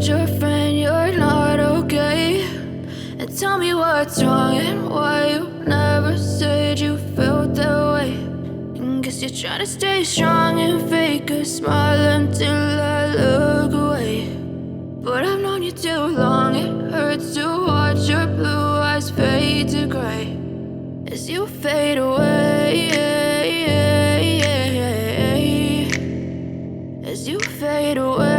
told your friend you're not okay? And tell me what's wrong and why you never said you felt that way. And guess you're trying to stay strong and fake a smile until I look away. But I've known you too long, it hurts to watch your blue eyes fade to gray as you fade away, as you fade away.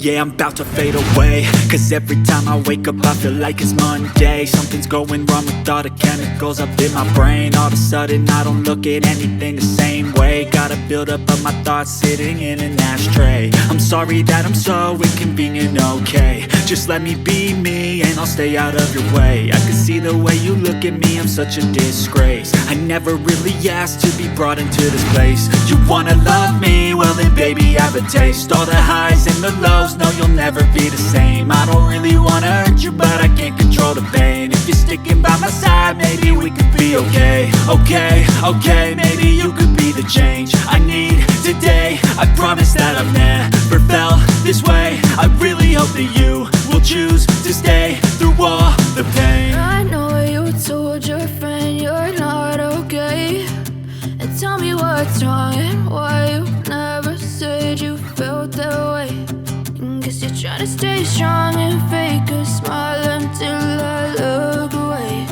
Yeah, I'm about to fade away, cause every time I wake up I feel like it's Monday. Something's going wrong with all the chemicals up in my brain. All of a sudden I don't look at anything the same way. Got a buildup of my thoughts sitting in an ashtray. I'm sorry that I'm so inconvenient, okay? Just let me be me and I'll stay out of your way. I can see the way you look at me, I'm such a disgrace. I never really asked to be brought into this place. You wanna love me? Well then baby have a taste. All the highs and the lows, no you'll never be the same. I don't really wanna hurt you but I can't control the pain. If you're sticking by my side maybe we could be okay. Okay, maybe you could be the change I need today. I promise that I've never felt this way. I really hope that you will choose to stay through all the pain. I know you told your friend you're not okay. And tell me what's wrong and why you never said you felt that way. And guess you're trying to stay strong and fake a smile until I look away.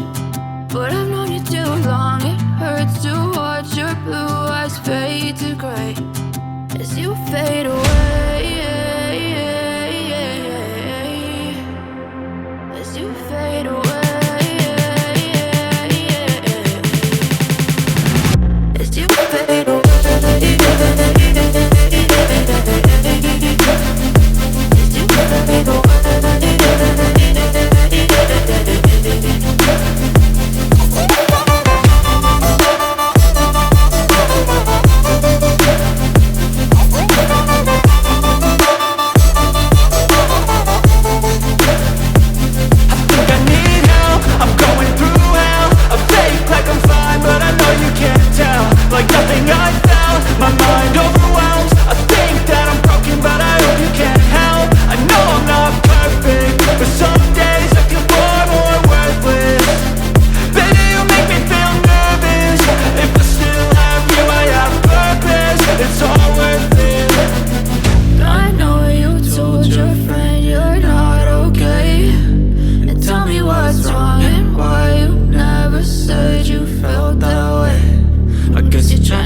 But I've known you too long, it hurts to watch your blue eyes fade to gray as you fade away.